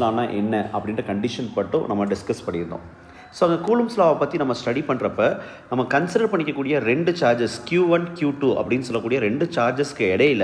Lana என்ன அப்படின்ற condition மட்டும் நம்ம டிஸ்கஸ் பண்ணியிருந்தோம். ஸோ அந்த கூலும்ஸ் லாவை பற்றி நம்ம ஸ்டடி பண்ணுறப்ப நம்ம கன்சிடர் பண்ணிக்கக்கூடிய ரெண்டு சார்ஜஸ் Q1 Q2 அப்படின்னு சொல்லக்கூடிய ரெண்டு சார்ஜஸ்க்கு இடையில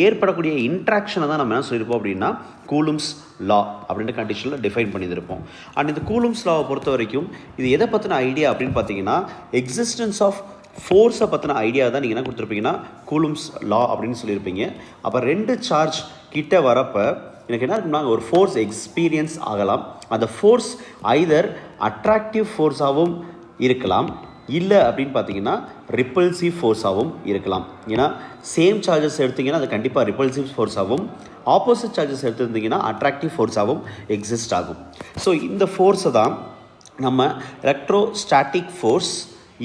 ஏற்படக்கூடிய இன்ட்ராக்ஷனை தான் நம்ம என்ன சொல்லியிருப்போம் அப்படின்னா கூலும்ஸ் லா அப்படின்ற கண்டிஷனில் டிஃபைன் பண்ணியிருப்போம். அண்ட் இந்த கூலும்ஸ் லாவை பொறுத்த வரைக்கும் இது எதை பற்றின ஐடியா அப்படின்னு பார்த்தீங்கன்னா எக்ஸிஸ்டன்ஸ் ஆஃப் ஃபோர்ஸை பற்றின ஐடியா தான் நீங்கள் என்ன கொடுத்துருப்பீங்கன்னா கூலும்ஸ் லா அப்படின்னு சொல்லியிருப்பீங்க. அப்போ ரெண்டு சார்ஜ் கிட்ட வரப்போ எனக்கு என்ன இருக்குன்னா ஒரு ஃபோர்ஸ் எக்ஸ்பீரியன்ஸ் ஆகலாம். அந்த ஃபோர்ஸ் ஐதர் அட்ராக்டிவ் ஃபோர்ஸாகவும் இருக்கலாம், இல்லை அப்படின்னு பார்த்தீங்கன்னா ரிப்பல்சிவ் ஃபோர்ஸாகவும் இருக்கலாம். ஏன்னா சேம் சார்ஜஸ் எடுத்திங்கன்னா அது கண்டிப்பாக ரிப்பல்சிவ் ஃபோர்ஸாகவும், ஆப்போசிட் சார்ஜஸ் எடுத்துருந்தீங்கன்னா அட்ராக்டிவ் ஃபோர்ஸாகவும் எக்ஸிஸ்ட் ஆகும். ஸோ இந்த ஃபோர்ஸை தான் நம்ம எலக்ட்ரோஸ்டாட்டிக் ஃபோர்ஸ்,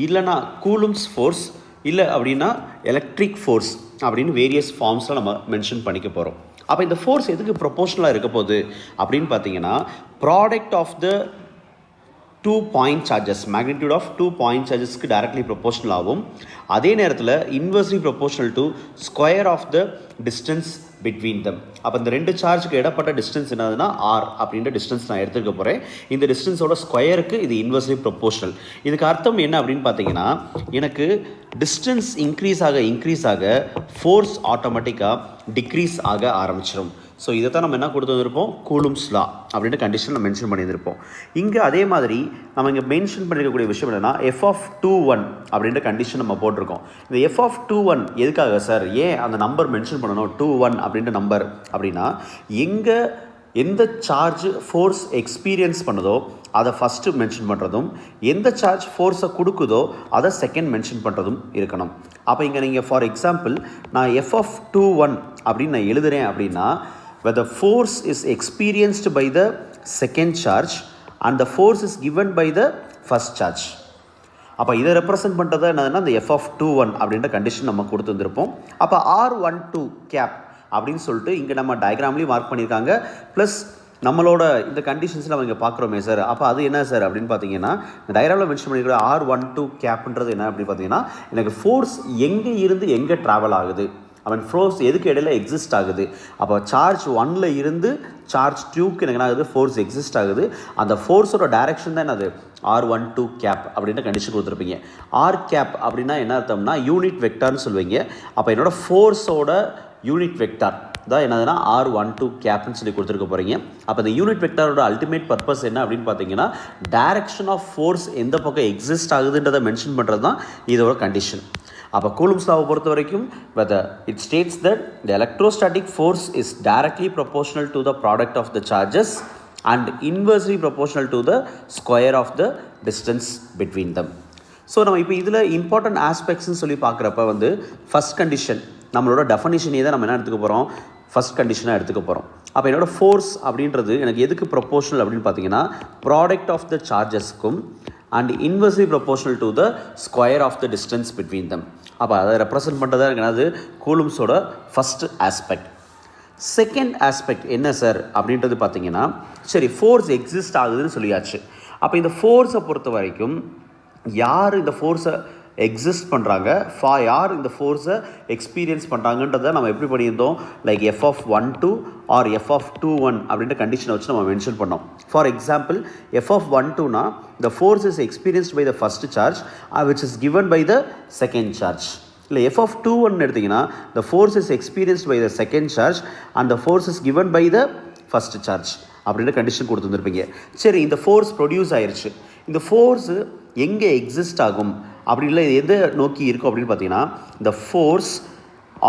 இல்லைனா கூலும்ஸ் ஃபோர்ஸ், இல்லை அப்படின்னா எலக்ட்ரிக் ஃபோர்ஸ் அப்படின்னு வேரியஸ் ஃபார்ம்ஸில் நம்ம மென்ஷன் பண்ணிக்க போகிறோம். அப்போ இந்த ஃபோர்ஸ் எதுக்கு ப்ரொபோஷனலாக இருக்க போகுது அப்படின்னு பார்த்தீங்கன்னா product of the 2 point charges, magnitude of 2 point சார்ஜஸ்க்கு டைரக்ட்லி ப்ரொபோஷனல் ஆகும். அதே நேரத்தில் inversely proportional to square of the distance between them. அப்போ இந்த ரெண்டு சார்ஜுக்கு இடப்பட்ட டிஸ்டன்ஸ் என்னதுன்னா ஆர் அப்படின்ற டிஸ்டன்ஸ் நான் எடுத்துக்க போகிறேன். இந்த டிஸ்டன்ஸோட ஸ்கொயருக்கு இது இன்வெர்ஸ்லி ப்ரொபோஷனல். இதுக்கு அர்த்தம் என்ன அப்படின்னு பார்த்தீங்கன்னா எனக்கு டிஸ்டன்ஸ் இன்க்ரீஸ் ஆக ஃபோர்ஸ் ஆட்டோமேட்டிக்காக டிக்ரீஸ் ஆக ஆரம்பிச்சிடும். ஸோ இதை தான் நம்ம என்ன கொடுத்து வந்திருப்போம், கூலும்ஸ் லா அப்படின்ற கண்டிஷனில் மென்ஷன் பண்ணியிருந்திருப்போம். இங்கே அதே மாதிரி நம்ம இங்கே மென்ஷன் பண்ணியிருக்கக்கூடிய விஷயம் என்னென்னா f(21) அப்படின்ற கண்டிஷன் நம்ம போட்டிருக்கோம். இந்த f(21) எதுக்காக சார், ஏன் அந்த நம்பர் மென்ஷன் பண்ணணும் 21 அப்படின்ற நம்பர் அப்படின்னா எந்த சார்ஜ் ஃபோர்ஸ் எக்ஸ்பீரியன்ஸ் பண்ணுதோ அதை ஃபஸ்ட்டு மென்ஷன் பண்ணுறதும், எந்த சார்ஜ் ஃபோர்ஸை கொடுக்குதோ அதை செகண்ட் மென்ஷன் பண்ணுறதும் இருக்கணும். அப்போ இங்கே நீங்கள் ஃபார் எக்ஸாம்பிள் நான் f(21) அப்படின்னு நான் எழுதுகிறேன் அப்படின்னா where the force is experienced by the second charge and the force is given by the first charge. அப்போ இதை ரெப்ரசன்ட் பண்ணுறது என்னதுன்னா இந்த f(21) அப்படின்ற கண்டிஷன் நம்ம கொடுத்துருந்துருப்போம். அப்போ R12 கேப் அப்படின்னு சொல்லிட்டு இங்கே நம்ம டயக்ராம்லேயும் மார்க் பண்ணியிருக்காங்க. ப்ளஸ் நம்மளோட இந்த கண்டிஷன்ஸில் அவங்க பார்க்குறோமே சார், அப்போ அது என்ன சார் அப்படின்னு பார்த்தீங்கன்னா இந்த டயக்ராமில் மென்ஷன் பண்ணியிருக்கிற R12 கேப்ன்றது என்ன அப்படின்னு பார்த்தீங்கன்னா எனக்கு ஃபோர்ஸ் எங்கே இருந்து எங்கே ட்ராவல் ஆகுது, அவன் ஃபோர்ஸ் எதுக்கு இடையில எக்ஸிஸ்ட் ஆகுது. அப்போ சார்ஜ் 1ல் இருந்து சார்ஜ் 2க்கு எனக்கு என்ன ஆகுது, ஃபோர்ஸ் எக்ஸிஸ்ட் ஆகுது. அந்த ஃபோர்ஸோட டைரக்ஷன் தான் என்னது, R12 கேப் அப்படின்ற கண்டிஷன் கொடுத்துருப்பீங்க. ஆர் கேப் அப்படின்னா என்ன அர்த்தம்னா யூனிட் வெக்டார்னு சொல்லுவீங்க. அப்போ என்னோட ஃபோர்ஸோட யூனிட் வெக்டார் தான் என்னதுன்னா R12 கேப்னு சொல்லி கொடுத்துருக்க போகிறீங்க. அப்போ இந்த யூனிட் வெக்டாரோட அல்டிமேட் பர்பஸ் என்ன அப்படின்னு பார்த்தீங்கன்னா டைரக்ஷன் ஆஃப் ஃபோர்ஸ் எந்த பக்கம் எக்ஸிஸ்ட் ஆகுதுன்றதை மென்ஷன் பண்ணுறது தான் இதோட கண்டிஷன். அப்போ கூலும்ஸ் லாவை பொறுத்த வரைக்கும் whether it states that the electrostatic force is directly proportional to the product of the charges and inversely proportional to the square of the distance between them. So நம்ம இப்போ இதில் இம்பார்ட்டன்ட் ஆஸ்பெக்ட்ஸ்னு சொல்லி பார்க்குறப்ப first condition நம்மளோட டெஃபனிஷனே தான் நம்ம என்ன எடுத்துக்க போகிறோம், ஃபஸ்ட் கண்டிஷனாக எடுத்துக்க போகிறோம். அப்போ என்னோடய ஃபோர்ஸ் அப்படின்றது எனக்கு எதுக்கு ப்ரொபோஷனல் அப்படின்னு பார்த்தீங்கன்னா ப்ராடக்ட் ஆஃப் த சார்ஜஸ்க்கும் and inversely proportional to the square of the distance between them. அப்போ அதை ரெப்ரசன்ட் பண்ணுறதா என்னது கூலும்ஸோட ஃபஸ்ட் ஆஸ்பெக்ட். செகண்ட் ஆஸ்பெக்ட் என்ன சார் அப்படின்றது பார்த்தீங்கன்னா சரி ஃபோர்ஸ் எக்ஸிஸ்ட் ஆகுதுன்னு சொல்லியாச்சு. அப்போ இந்த ஃபோர்ஸை பொறுத்த வரைக்கும் யார் இந்த ஃபோர்ஸை எக்ஸிஸ்ட் பண்ணுறாங்க, யார் இந்த ஃபோர்ஸை எக்ஸ்பீரியன்ஸ் பண்ணுறாங்கன்றதை நம்ம எப்படி பண்ணியிருந்தோம், லைக் f(12) ஆர் f(21) அப்படின்ற கண்டிஷனை வச்சு நம்ம மென்ஷன் பண்ணோம். ஃபார் எக்ஸாம்பிள் f(12)னா the force is experienced by the first charge which is given by the second charge. இல்லை f(21) எடுத்திங்கன்னா the force is experienced by the second charge and the force is given by the first charge அப்படின்ற condition கொடுத்துருந்துருப்பீங்க. சரி இந்த force produce ஆயிடுச்சு, இந்த force எங்கே exist ஆகும் அப்படி இல்லை எதை நோக்கி இருக்கும் அப்படின்னு பார்த்தீங்கன்னா இந்த force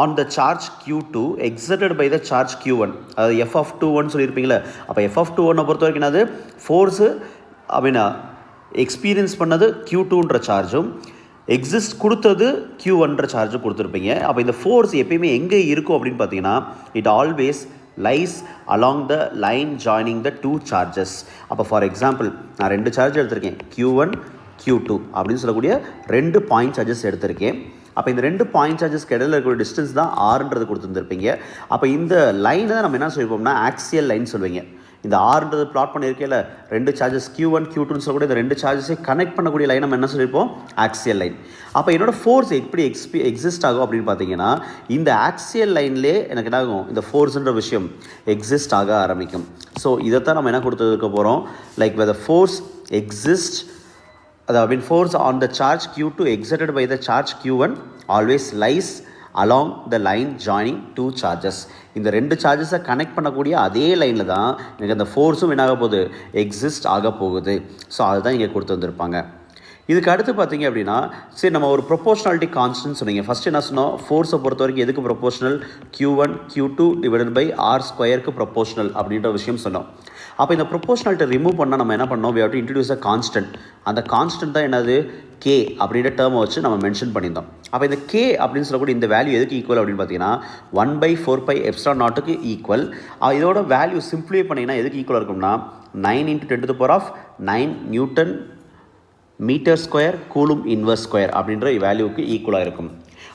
on the charge Q2 exerted by the charge Q1, அதாவது f(21) சொல்லியிருப்பீங்களே. அப்போ f(21) பொறுத்த வரைக்கும் என்னது, ஃபோர்ஸு அப்படின்னா எக்ஸ்பீரியன்ஸ் பண்ணது Q2ன்ற சார்ஜும் எக்ஸிஸ்ட் கொடுத்தது Q1ன்ற சார்ஜும் கொடுத்துருப்பீங்க. அப்போ இந்த ஃபோர்ஸ் எப்பயுமே எங்கே இருக்கும் அப்படின்னு பார்த்தீங்கன்னா it always lies along the line joining the 2 charges. அப்போ ஃபார் எக்ஸாம்பிள் நான் 2 சார்ஜ் எடுத்திருக்கேன், Q1 Q2 அப்படின்னு சொல்லக்கூடிய 2 பாயிண்ட் சார்ஜஸ் எடுத்திருக்கேன். அப்போ இந்த 2 பாயிண்ட் சார்ஜஸ்க்கு இடையில இருக்கிற டிஸ்டன்ஸ் தான் ஆர்ன்றது கொடுத்துருந்துருப்பீங்க. அப்போ இந்த லைனை தான் நம்ம என்ன சொல்லியிருப்போம்னா ஆக்சியல் லைன் சொல்லுவீங்க. இந்த ஆர்ன்றது பிளாட் பண்ணியிருக்கேல ரெண்டு சார்ஜஸ் Q1 Q2ன்னு சொல்லக்கூடிய இந்த ரெண்டு சார்ஜஸை கனெக்ட் பண்ணக்கூடிய லைன் நம்ம என்ன சொல்லியிருப்போம், ஆக்சியல் லைன். அப்போ என்னோட ஃபோர்ஸ் எப்படி எக்ஸிஸ்ட் ஆகும் அப்படின்னு பார்த்தீங்கன்னா இந்த ஆக்சியல் லைன்லேயே எனக்கு என்ன ஆகும், இந்த ஃபோர்ஸ்ன்ற விஷயம் எக்ஸிஸ்ட் ஆக ஆரம்பிக்கும். ஸோ இதைத்தான் நம்ம என்ன கொடுத்துருக்க போகிறோம், like the force exists, that force on the charge Q2 exerted by the charge Q1 always lies along the line joining two charges. இந்த ரெண்டு சார்ஜஸை கனெக்ட் பண்ணக்கூடிய அதே லைனில் தான் எனக்கு அந்த ஃபோர்ஸும் என்ன ஆக போகுது, எக்ஸிஸ்ட் ஆக போகுது. ஸோ அதுதான் இங்கே கொடுத்து வந்திருப்பாங்க. இதுக்கு அடுத்து பார்த்தீங்க அப்படின்னா சரி நம்ம ஒரு ப்ரொபோஷனாலிட்டி கான்ஸ்டன்ட் சொன்னீங்க. ஃபஸ்ட்டு என்ன சொன்னோம், ஃபோர்ஸை பொறுத்த வரைக்கும் எதுக்கு proportional, Q1 Q2 divided by R² proportional அப்படின்ற விஷயம் சொன்னோம். அப்போ இந்த ப்ரொபோஷனாலிட்டி ரிமூவ் பண்ணால் நம்ம என்ன பண்ணோம், we have to introduce a constant. அந்த கான்ஸ்டன்ட் தான் என்னது, K அப்படின்ற டேர்மை வச்சு நம்ம மென்ஷன் பண்ணியிருந்தோம். அப்போ இந்த K அப்படின்னு சொல்லக்கூடிய இந்த வேல்யூ எதுக்கு ஈக்குவல் அப்படின்னு பார்த்தீங்கன்னா 1/4πε0க்கு ஈக்குவல். இதோட வேல்யூ சிம்பிளிஃபை பண்ணிங்கன்னா எதுக்கு ஈக்குவலாக இருக்கும்னா 9 × 10⁹ newton metre square coulomb inverse square அப்படின்ற வேல்யூவுக்கு ஈக்குவலாக இருக்கும்.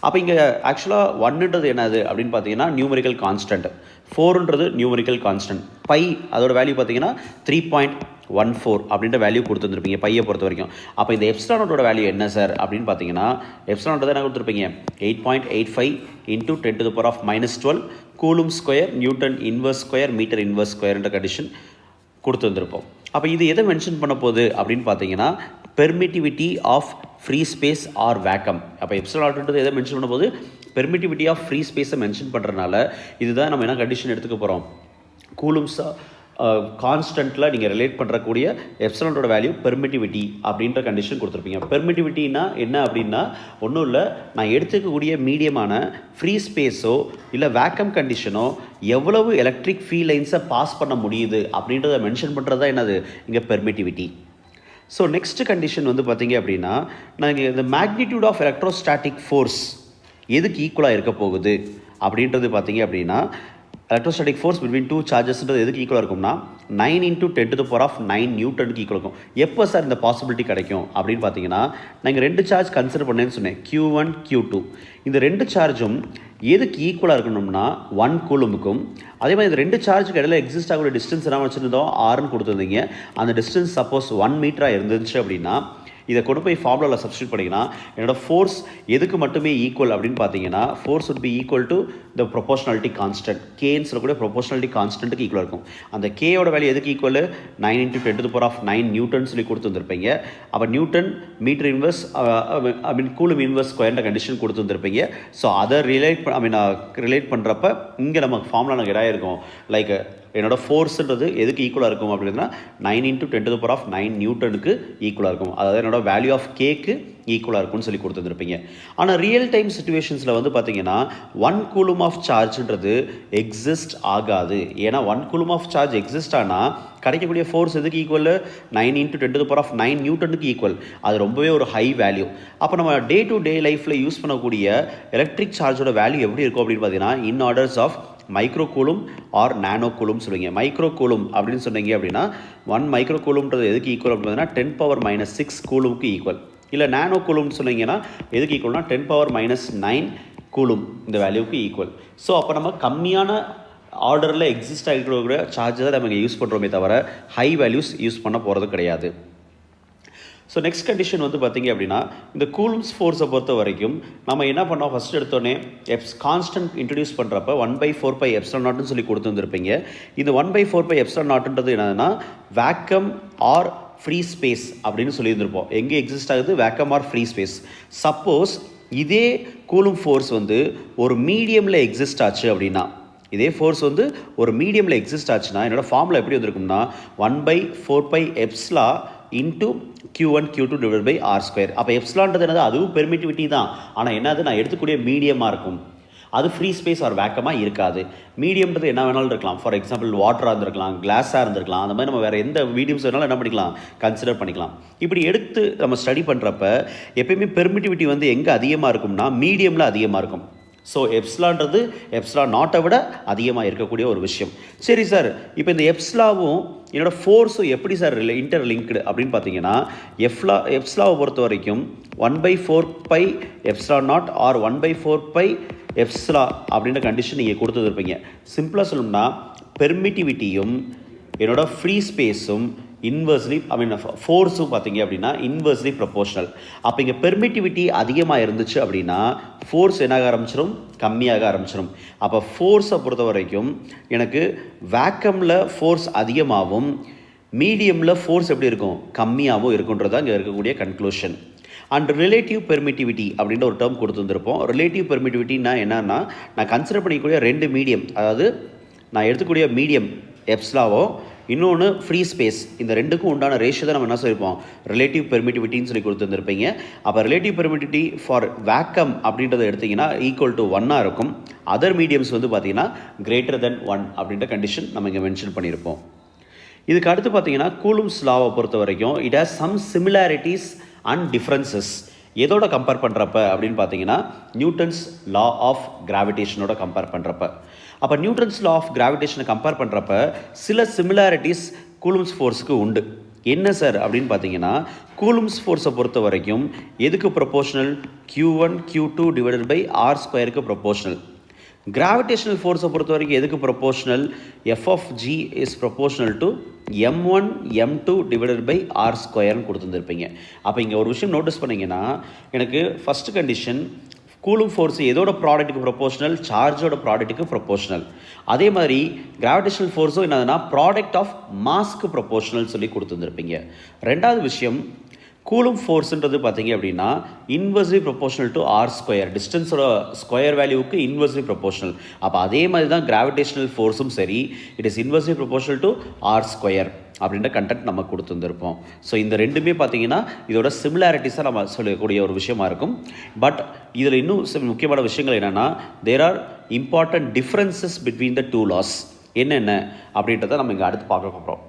அப்போ இங்கே ஆக்சுவலாக 1ன்றது என்னது அப்படின்னு பார்த்தீங்கன்னா நியூமரிக்கல் கான்ஸ்டன்ட், 4ன்றது நியூமரிக்கல் கான்ஸ்டன்ட், பை அதோட வேல்யூ பார்த்தீங்கன்னா 3.14 அப்படின்ற வேல்யூ கொடுத்துருப்பீங்க பையை பொறுத்த வரைக்கும். அப்போ இந்த எப்சிலானோட வேல்யூ என்ன சார் அப்படின்னு பார்த்தீங்கன்னா எப்சிலானோட என்ன கொடுத்துருப்பீங்க 8.85 × 10⁻12 coulomb square newton inverse square metre inverse ஸ்கொயர்ன்ற கண்டிஷன் கொடுத்து வந்திருப்போம். அப்போ இது எதை மென்ஷன் பண்ண போகுது அப்படின்னு பார்த்தீங்கன்னா permittivity of free space or vacuum. அப்போ எப்சிலான்றது எதை மென்ஷன் பண்ண போது, பெர்மிட்டிவிட்டி ஆஃப் ஃப்ரீ ஸ்பேஸை மென்ஷன் பண்ணுறதுனால இதுதான் நம்ம என்ன கண்டிஷன் எடுத்துக்க போகிறோம், கூலும்ஸா கான்ஸ்டன்ட்டில் நீங்கள் ரிலேட் பண்ணுறக்கூடிய எப்சிலானோட வேல்யூ பெர்மிட்டிவிட்டி அப்படின்ற கண்டிஷன் கொடுத்துருப்பீங்க. பெர்மிட்டிவிட்டினா என்ன அப்படின்னா ஒன்றும் இல்லை, நான் எடுத்துக்கக்கூடிய மீடியமான ஃப்ரீ ஸ்பேஸோ இல்லை வேக்கம் கண்டிஷனோ எவ்வளவு எலக்ட்ரிக் ஃபீல்ட் லைன்ஸை பாஸ் பண்ண முடியுது அப்படின்றத மென்ஷன் பண்ணுறது தான் என்னது இங்கே பெர்மிட்டிவிட்டி. ஸோ நெக்ஸ்ட் கண்டிஷன் வந்து பார்த்தீங்க அப்படின்னா நாங்கள் இந்த மேக்னிடியூட் ஆஃப் எலக்ட்ரோஸ்டாட்டிக் ஃபோர்ஸ் எதுக்கு ஈக்குவலாக இருக்க போகுது அப்படின்றது பார்த்தீங்க அப்படின்னா எலக்ட்ரோஸ்டாட்டிக் ஃபோர்ஸ் பிட்வீன் டூ சார்ஜஸ்ன்றது எதுக்கு ஈக்குவலாக இருக்கும்னா 9 × 10⁹ நியூட்டனுக்கு ஈக்குவல் இருக்கும். எப்போ சார் இந்த பாசிபிலிட்டி கிடைக்கும் அப்படின்னு பார்த்தீங்கன்னா நாங்கள் ரெண்டு சார்ஜ் கன்சிடர் பண்ணேன்னு சொன்னேன், Q1 Q2. இந்த ரெண்டு சார்ஜும் எதுக்கு ஈக்குவலாக இருக்கணும்னா 1 கூலுமுக்கும், அதே மாதிரி இந்த ரெண்டு சார்ஜுக்கு இடையில எக்ஸிஸ்ட் ஆகக்கூடிய டிஸ்டன்ஸ் என்ன வச்சுருந்தோம், Rன்னு கொடுத்துருந்தீங்க. அந்த டிஸ்டன்ஸ் சப்போஸ் 1 மீட்டராக இருந்துச்சு அப்படின்னா இதை கொண்டு போய் ஃபார்முலாவில் சப்ஸ்டியூட் பண்ணிங்கன்னா என்னோட ஃபோர்ஸ் எதுக்கு மட்டுமே ஈக்குவல் அப்படின்னு பார்த்தீங்கன்னா force would be equal to the proportionality constant. Kன்னு சொல்லக்கூடிய ப்ரொபோஷனாலிட்டி கான்ஸ்டன்ட்டுக்கு ஈக்குவலாக இருக்கும். அந்த கேயோட வேல்யூ எதுக்கு ஈக்குவல் 9 × 10⁹ நியூட்டன் சொல்லி கொடுத்து வந்திருப்பீங்க. அப்போ newton metre inverse coulomb inverse ஸ்கொயர்ன்ற கண்டிஷன் கொடுத்து வந்திருப்பீங்க. ஸோ அதை ரிலேட் பண்ணுறப்ப இங்கே நமக்கு ஃபார்முலா நமக்கு இதாயிருக்கும், லைக் என்னோட ஃபோர்ஸுன்றது எதுக்கு ஈக்குவலாக இருக்கும் அப்படின்னா 9 × 10⁹ நியூட்டனுக்கு ஈக்குவலாக இருக்கும். அதாவது என்னோட வேல்யூ ஆஃப் கேக்கு ஈக்குவலாக இருக்கும்னு சொல்லி கொடுத்துருப்பீங்க. ஆனால் ரியல் டைம் சிச்சுவேஷன்ஸில் வந்து பார்த்தீங்கன்னா 1 கூலும் ஆஃப் சார்ஜ்ன்றது எக்ஸிஸ்ட் ஆகாது. ஏன்னா 1 கூலும் ஆஃப் சார்ஜ் எக்ஸிஸ்ட் ஆனால் கிடைக்கக்கூடிய ஃபோர்ஸ் எதுக்கு ஈக்குவல் 9 × 10⁹ நியூட்டனுக்கு ஈக்குவல். அது ரொம்பவே ஒரு ஹை வேல்யூ. அப்போ நம்ம டே டு டே லைஃப்பில் யூஸ் பண்ணக்கூடிய எலக்ட்ரிக் சார்ஜோட வேல்யூ எப்படி இருக்கும் அப்படின்னு பார்த்தீங்கன்னா in orders of micro coulomb or nano coulomb சொல்லுவீங்க. மைக்ரோ கூலும் அப்படின்னு சொன்னீங்க அப்படின்னா 1 மைக்ரோ கூலும்ன்றது எதுக்கு ஈக்குவல் அப்படின்னு பார்த்தீங்கன்னா 10⁻⁻6 கூலும்க்கு ஈக்குவல். இல்லை நானோ கூலும்னு சொன்னீங்கன்னா எதுக்கு ஈக்குவல்னா 10⁻⁻9 கூலும் இந்த வேல்யூக்கு ஈக்குவல். ஸோ அப்போ நம்ம கம்மியான ஆர்டரில் எக்ஸிஸ்ட் ஆகிருக்கக்கூடிய சார்ஜை தான் நம்ம யூஸ் பண்ணுறோமே தவிர ஹை வேல்யூஸ் யூஸ் பண்ண போகிறது கிடையாது. ஸோ நெக்ஸ்ட் கண்டிஷன் வந்து பார்த்தீங்க அப்படின்னா இந்த கூலும்ஸ் ஃபோர்ஸை பொறுத்த வரைக்கும் நம்ம என்ன பண்ணோம், ஃபஸ்ட் எடுத்தோடனே கான்ஸ்டன்ட் இன்ட்ரடியூஸ் பண்ணுறப்ப 1/4πε0ன்னு சொல்லி கொடுத்து வந்திருப்பீங்க. இந்த 1/4πε0ன்றது என்னதுன்னா வேக்கம் ஆர் ஃப்ரீ ஸ்பேஸ் அப்படின்னு சொல்லியிருந்திருப்போம். எங்கே எக்ஸிஸ்ட் ஆகுது, vacuum or free space. Suppose இதே கூலும் ஃபோர்ஸ் வந்து ஒரு மீடியமில் எக்ஸிஸ்ட் ஆச்சு அப்படின்னா, இதே ஃபோர்ஸ் வந்து ஒரு மீடியமில் எக்ஸிஸ்ட் ஆச்சுன்னா என்னோடய ஃபார்முலா எப்படி வந்திருக்கும்னா 1/4πε into Q1 Q2 divided by R². அப்போ எப்சிலான்றது என்னது, அதுவும் பெர்மிட்டிவிட்டி தான். ஆனால் என்னது, நான் எடுத்துக்கூடிய மீடியமாக இருக்கும், அது ஃப்ரீ ஸ்பேஸ் ஆர் வேக்கமாக இருக்காது. மீடியம்ன்றது என்ன வேணாலும் இருக்கலாம். ஃபார் எக்ஸாம்பிள் வாட்டராக இருந்திருக்கலாம், கிளாஸாக இருந்திருக்கலாம். அந்த மாதிரி நம்ம வேறு எந்த மீடியம்ஸ் வேணாலும் என்ன பண்ணிக்கலாம், கன்சிடர் பண்ணிக்கலாம். இப்படி எடுத்து நம்ம ஸ்டடி பண்ணுறப்ப எப்பயுமே பெர்மிட்டிவிட்டி வந்து எங்கே அதிகமாக இருக்கும்னா மீடியமில் அதிகமாக இருக்கும். ஸோ எப்சிலான்றது எப்சிலா நாட்டை விட அதிகமாக இருக்கக்கூடிய ஒரு விஷயம். சரி சார், இப்போ இந்த எப்சிலாவும் என்னோடய ஃபோர்ஸும் எப்படி சார் இன்டர்லிங்க்டு அப்படின்னு பார்த்தீங்கன்னா எப்சிலாவை பொறுத்த வரைக்கும் 1/4πε0 ஆர் 1/4πε அப்படின்ற கண்டிஷன் நீங்கள் கொடுத்துருப்பீங்க. சிம்பிளாக சொல்லணும்னா பெர்மிட்டிவிட்டியும் என்னோட ஃப்ரீ ஸ்பேஸும் இன்வெர்ஸ்லி ஃபோர்ஸும் பார்த்தீங்க அப்படின்னா இன்வெர்ஸ்லி ப்ரொபோஷனல். அப்போ இங்கே பெர்மிட்டிவிட்டி அதிகமாக இருந்துச்சு அப்படின்னா ஃபோர்ஸ் என்னாக ஆரம்பிச்சிடும், கம்மியாக ஆரம்பிச்சிடும். அப்போ ஃபோர்ஸை பொறுத்த வரைக்கும் எனக்கு வேக்கமில் ஃபோர்ஸ் அதிகமாகவும் மீடியமில் ஃபோர்ஸ் எப்படி இருக்கும், கம்மியாகவும் இருக்குன்றது தான் இங்கே இருக்கக்கூடிய கன்க்ளூஷன். அண்ட் ரிலேட்டிவ் பெர்மிட்டிவிட்டி அப்படின்ற ஒரு டேர்ம் கொடுத்துருந்துருப்போம். ரிலேட்டிவ் பெர்மிட்டிவிட்டின்னா என்னன்னா, நான் கன்சிடர் பண்ணிக்கக்கூடிய ரெண்டு மீடியம், அதாவது நான் எடுத்துக்கூடிய மீடியம் எப்ஸ்லாவோ இன்னொன்று ஃப்ரீ ஸ்பேஸ், இந்த ரெண்டுக்கும் உண்டான ரேஷியோ தான் நம்ம என்ன சொல்லியிருப்போம், ரிலேட்டிவ் பெர்மிட்டிவிட்டின்னு சொல்லி கொடுத்துருந்துருப்பீங்க. அப்போ ரிலேட்டிவ் பெர்மிட்டிவிட்டி ஃபார் வேக்கம் அப்படின்றத எடுத்திங்கன்னா ஈக்குவல் டு 1 இருக்கும். அதர் மீடியம்ஸ் வந்து பார்த்தீங்கன்னா கிரேட்டர் தென் 1 அப்படின்ற கண்டிஷன் நம்ம இங்கே மென்ஷன் பண்ணியிருப்போம். இதுக்கு அடுத்து பார்த்தீங்கன்னா கூலும்ஸ் லாவை பொறுத்த வரைக்கும் it has some similarities and differences. எதோட கம்பேர் பண்ணுறப்ப அப்படின்னு பார்த்தீங்கன்னா நியூட்டன்ஸ் லா ஆஃப் கிராவிடேஷனோட கம்பேர் பண்ணுறப்ப. அப்போ நியூட்டன்ஸ் லா ஆஃப் கிராவிடேஷனை கம்பேர் பண்ணுறப்ப சில சிமிலாரிட்டிஸ் கூலும்ஸ் ஃபோர்ஸுக்கு உண்டு. என்ன சார் அப்படின்னு பார்த்தீங்கன்னா, கூலும்ஸ் ஃபோர்ஸை பொறுத்த வரைக்கும் எதுக்கு proportional, Q1 Q2 divided by R² proportional. Gravitational ஃபோர்ஸை பொறுத்த வரைக்கும் எதுக்கு proportional, F of G is proportional to M1 M2 divided by R² கொடுத்துருந்துருப்பீங்க. அப்போ இங்கே ஒரு விஷயம் நோட்டீஸ் பண்ணிங்கன்னா, எனக்கு ஃபஸ்ட்டு கண்டிஷன் கூலும் ஃபோர்ஸ் எதோட ப்ராடக்ட்டுக்கு ப்ரொபோஷனல், சார்ஜோட ப்ராடக்ட்டுக்கு ப்ரொபோஷனல். அதே மாதிரி கிராவிடேஷனல் ஃபோர்ஸும் என்னதுன்னா ப்ராடக்ட் ஆஃப் மாஸ்க்கு ப்ரொபோஷனல் சொல்லி கொடுத்துருந்துருப்பீங்க. ரெண்டாவது விஷயம், கூலும் ஃபோர்ஸ்ன்றது பார்த்தீங்க அப்படின்னா இன்வெர்ஸ்லி ப்ரொபோஷனல் டு R², டிஸ்டன்ஸோட ஸ்கொயர் வேல்யூவுக்கு இன்வெர்ஸ்லி ப்ரொபோஷனல். அப்போ அதே மாதிரி தான் கிராவிடேஷனல் ஃபோர்ஸும் சரி, it is inversely proportional to R² அப்படின்ற கண்டென்ட் நம்ம கொடுத்துருந்துருப்போம். ஸோ இந்த ரெண்டுமே பார்த்தீங்கன்னா இதோட சிமிலாரிட்டிஸாக நம்ம சொல்லக்கூடிய ஒரு விஷயமா இருக்கும். பட் இதில் இன்னும் முக்கியமான விஷயங்கள் என்னென்னா, there are important differences between the two laws. என்னென்ன அப்படின்றத நம்ம இங்கே அடுத்து பார்க்க போகிறோம்.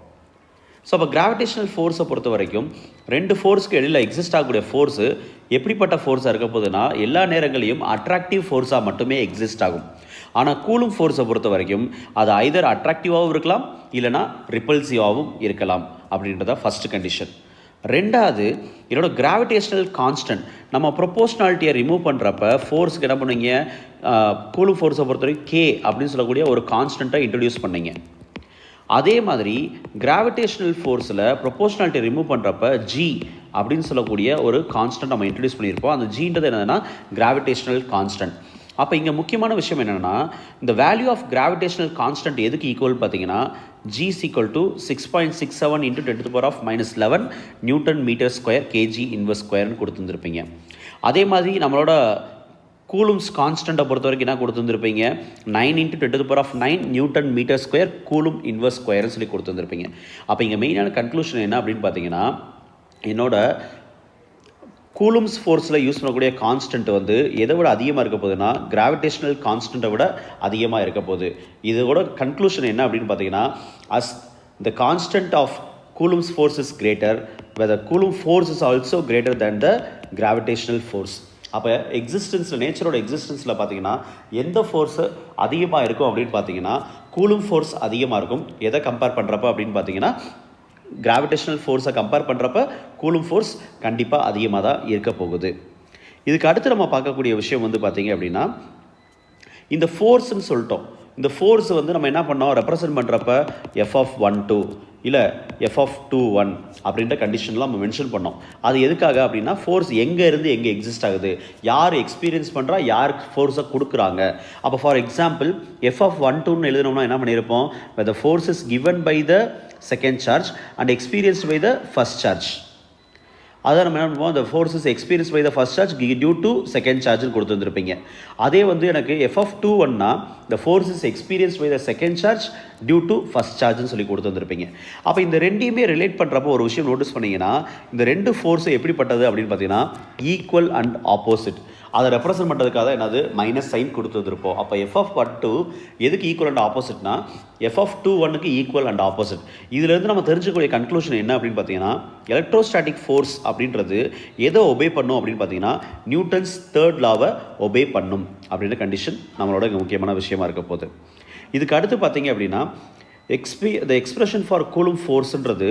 ஸோ அப்போ கிராவிடேஷனல் ஃபோர்ஸை பொறுத்த வரைக்கும் ரெண்டு ஃபோர்ஸ்க்கு இடையில் எக்ஸிஸ்ட் ஆகக்கூடிய ஃபோர்ஸு எப்படிப்பட்ட ஃபோர்ஸாக இருக்க போகுதுன்னா, எல்லா நேரங்களையும் அட்ராக்டிவ் ஃபோர்ஸாக மட்டுமே எக்ஸிஸ்ட் ஆகும். ஆனால் கூலும் ஃபோர்ஸை பொறுத்த வரைக்கும் அது ஐதர் அட்ராக்டிவாகவும் இருக்கலாம், இல்லைனா ரிப்பல்சிவாகவும் இருக்கலாம் அப்படின்றத ஃபஸ்ட்டு கண்டிஷன். ரெண்டாவது, என்னோட கிராவிடேஷனல் கான்ஸ்டன்ட் நம்ம ப்ரொபோஷனாலிட்டியை ரிமூவ் பண்ணுறப்ப ஃபோர்ஸுக்கு என்ன பண்ணுவீங்க, கூலும் ஃபோர்ஸை பொறுத்த வரைக்கும் K அப்படின்னு சொல்லக்கூடிய ஒரு கான்ஸ்டண்ட்டை இன்ட்ரடியூஸ் பண்ணீங்க. அதே மாதிரி கிராவிடேஷனல் ஃபோர்ஸில் ப்ரொபோஷனாலிட்டி ரிமூவ் பண்ணுறப்ப G அப்படின்னு சொல்லக்கூடிய ஒரு கான்ஸ்டன்ட் நம்ம இன்ட்ரடியூஸ் பண்ணியிருப்போம். அந்த Gன்றது என்னதுன்னா கிராவிடேஷனல் கான்ஸ்டன்ட். அப்போ இங்கே முக்கியமான விஷயம் என்னென்னா, இந்த வேல்யூ ஆஃப் கிராவிடேஷனல் கான்ஸ்டன்ட் எதுக்கு ஈக்குவல் பார்த்தீங்கன்னா, G is equal to 6.67 into 10⁻11 newton metre square kg inverse ஸ்கொயர்னு கொடுத்துருந்துருப்பீங்க. அதே மாதிரி நம்மளோட கூலும்ஸ் கான்ஸ்டண்ட்டை பொறுத்த வரைக்கும் என்ன கொடுத்துருந்துருப்பீங்க, 9 into 10⁻9 newton metre square coulomb inverse ஸ்கொயர்னு சொல்லி கொடுத்துருந்துருப்பீங்க. அப்போ இங்கே மெயினான கன்க்ளூஷன் என்ன அப்படின்னு பார்த்தீங்கன்னா, என்னோட கூலும்ஸ் ஃபோர்ஸில் யூஸ் பண்ணக்கூடிய கான்ஸ்டன்ட் வந்து எதை விட அதிகமாக இருக்க போகுதுன்னா, கிராவிடேஷனல் கான்ஸ்டன்ட்டை விட அதிகமாக இருக்க போகுது. இதோட கன்க்ளூஷன் என்ன அப்படின்னு பார்த்தீங்கன்னா, as the constant of Coulomb's force is greater where the coulomb force is also greater than the gravitational force. அப்போ எக்ஸிஸ்டன்ஸில், நேச்சரோட எக்ஸிஸ்டன்ஸில் பார்த்தீங்கன்னா எந்த ஃபோர்ஸு அதிகமாக இருக்கும் அப்படின்னு பார்த்தீங்கன்னா கூலும் ஃபோர்ஸ் அதிகமாக இருக்கும். எதை கம்பேர் பண்ணுறப்ப அப்படின்னு பார்த்தீங்கன்னா, கிராவிடேஷனல் ஃபோர்ஸை கம்பேர் பண்ணுறப்ப கூலும் ஃபோர்ஸ் கண்டிப்பாக அதிகமாக தான் இருக்க போகுது. இதுக்கு அடுத்து நம்ம பார்க்கக்கூடிய விஷயம் வந்து பார்த்தீங்க அப்படின்னா, இந்த ஃபோர்ஸ்ன்னு சொல்லிட்டோம். இந்த ஃபோர்ஸ் வந்து நம்ம என்ன பண்ணோம், ரெப்ரசன்ட் பண்ணுறப்ப F(1)2 இல்லை F(2)1 அப்படின்ற கண்டிஷன்லாம் நம்ம மென்ஷன் பண்ணோம். அது எதுக்காக அப்படின்னா, ஃபோர்ஸ் எங்கே இருந்து எங்கே எக்ஸிஸ்ட் ஆகுது, யார் எக்ஸ்பீரியன்ஸ் பண்ணுறா, யார் ஃபோர்ஸை கொடுக்குறாங்க. அப்போ ஃபார் எக்ஸாம்பிள் F(1)2ன்னு எழுதினோம்னா என்ன பண்ணியிருப்போம், the force is given by the second charge and experienced by the first charge. அதான் நம்ம என்ன பண்ணுவோம், the force is experienced by the first charge due to second chargeன்னு கொடுத்துருந்துருப்பீங்க. அதே வந்து எனக்கு F(2)1னா the force is experienced by the second charge due to first chargeன்னு சொல்லி கொடுத்துருந்துருப்பீங்க. அப்போ இந்த ரெண்டையுமே ரிலேட் பண்ணுறப்போ ஒரு விஷயம் நோட்டீஸ் பண்ணிங்கன்னா, இந்த ரெண்டு ஃபோர்ஸு எப்படிப்பட்டது அப்படின்னு பார்த்தீங்கன்னா ஈக்குவல் அண்ட் ஆப்போசிட். அதை ரெப்ரசன்ட் பண்ணுறதுக்காக என்னது மைனஸ் சைன் கொடுத்துருப்போம். அப்போ F(1)2 எதுக்கு ஈக்குவல் அண்ட் ஆப்போசிட்னா F(2)1க்கு ஈக்குவல் அண்ட் ஆப்போசிட். இதுலேருந்து நம்ம தெரிஞ்சுக்கூடிய கன்க்ளூஷன் என்ன அப்படின்னு பார்த்தீங்கன்னா, எலக்ட்ரோஸ்டாட்டிக் ஃபோர்ஸ் அப்படின்றது எதை ஒபே பண்ணும் அப்படின்னு பார்த்தீங்கன்னா, நியூட்டன்ஸ் தேர்ட் லாவை ஒபே பண்ணும் அப்படின்ற கண்டிஷன் நம்மளோட முக்கியமான விஷயமா இருக்க போகுது. இதுக்கு அடுத்து பார்த்தீங்க அப்படின்னா, the expression for Coulomb forceன்றது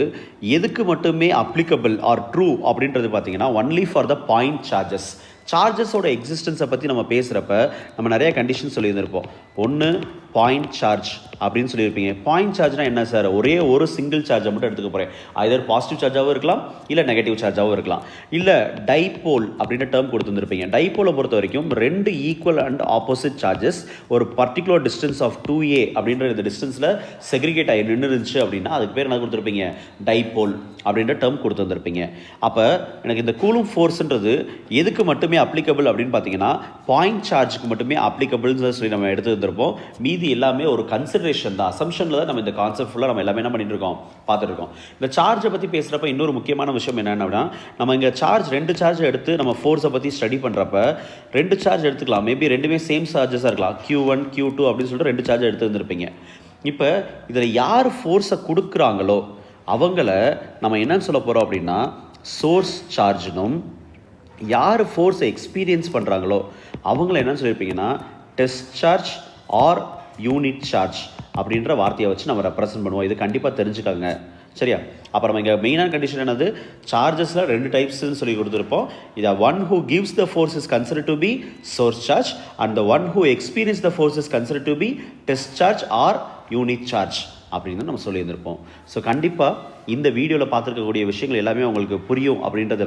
எதுக்கு மட்டுமே applicable or true அப்படின்றது பார்த்தீங்கன்னா, only for the point charges. சார்ஜஸோட எக்ஸிஸ்டன்ஸை பற்றி நம்ம பேசுகிறப்ப நம்ம நிறைய கண்டிஷன் சொல்லியிருந்திருப்போம். ஒன்று பாயிண்ட் சார்ஜ் அப்படின்னு சொல்லியிருப்பீங்க. பாயிண்ட் சார்ஜ்னால் என்ன சார்? ஒரே ஒரு சிங்கிள் சார்ஜை மட்டும் எடுத்துக்க போகிறேன். ஐதர் பாசிட்டிவ் சார்ஜாகவும் இருக்கலாம், இல்லை நெகட்டிவ் சார்ஜாகவும் இருக்கலாம். இல்லை டைபோல் அப்படின்ற டேர்ம் கொடுத்துருந்துருப்பீங்க. டைபோலை பொறுத்த வரைக்கும் ரெண்டு ஈக்குவல் அண்ட் ஆப்போசிட் சார்ஜஸ் ஒரு பர்டிகுலர் டிஸ்டன்ஸ் ஆஃப் 2a அப்படின்ற இந்த டிஸ்டன்ஸில் செக்ரிகேட் ஆகி நின்று இருந்துச்சு அப்படின்னா அதுக்கு பேர் என்ன கொடுத்துருப்பீங்க? டைபோல் அப்படின்ற டேர்ம் கொடுத்துருந்துருப்பீங்க. அப்போ எனக்கு இந்த கூலும் ஃபோர்ஸ்ன்றது எதுக்கு மட்டுமே அப்ளிகபிள் அப்படின்னு பார்த்தீங்கன்னா பாயிண்ட் சார்ஜுக்கு மட்டுமே அப்ளிகபிள்னு சொல்லி நம்ம எடுத்து வந்திருப்போம். மீதி எல்லாமே ஒரு கன்சிடரேஷன் தான், அசம்ஷனில் தான் நம்ம இந்த கான்செப்ட் ஃபுல்லாக நம்ம எல்லாமே என்ன பண்ணிட்டு இருக்கோம், பார்த்துருக்கோம். இந்த சார்ஜை பற்றி பேசுகிறப்ப இன்னொரு முக்கியமான விஷயம் என்னென்னா, நம்ம இங்கே ரெண்டு சார்ஜ் எடுத்து நம்ம ஃபோர்ஸை பற்றி ஸ்டடி பண்ணுறப்ப ரெண்டு சார்ஜ் எடுத்துக்கலாம். மேபி ரெண்டுமே சேம் சார்ஜஸாக இருக்கலாம். Q1 Q2 அப்படின்னு சொல்லிட்டு ரெண்டு சார்ஜ் எடுத்து வந்திருப்பீங்க. இப்போ இதில் யார் ஃபோர்ஸை கொடுக்குறாங்களோ அவங்கள நம்ம என்னன்னு சொல்ல போகிறோம் அப்படின்னா சோர்ஸ் சார்ஜ்னும், யார் ஃபோர்ஸை எக்ஸ்பீரியன்ஸ் பண்ணுறாங்களோ அவங்கள என்னன்னு சொல்லியிருப்பீங்கன்னா test charge or unit charge அப்படின்ற வார்த்தையை வச்சு நம்ம ரெப்ரசன்ட் பண்ணுவோம். இது கண்டிப்பாக தெரிஞ்சுக்காங்க, சரியா? அப்போ நம்ம இங்கே மெயினான கண்டிஷன் என்னது? சார்ஜஸில் ரெண்டு டைப்ஸ்ன்னு சொல்லி கொடுத்துருப்போம். இதை one who gives the force is considered to be source charge and the one who experience the force is considered to be test charge or unit charge அப்படின்னு நம்ம சொல்லியிருந்திருப்போம். ஸோ கண்டிப்பாக இந்த வீடியோவில் பார்த்துருக்கக்கூடிய விஷயங்கள் எல்லாமே உங்களுக்கு புரியும் அப்படின்றது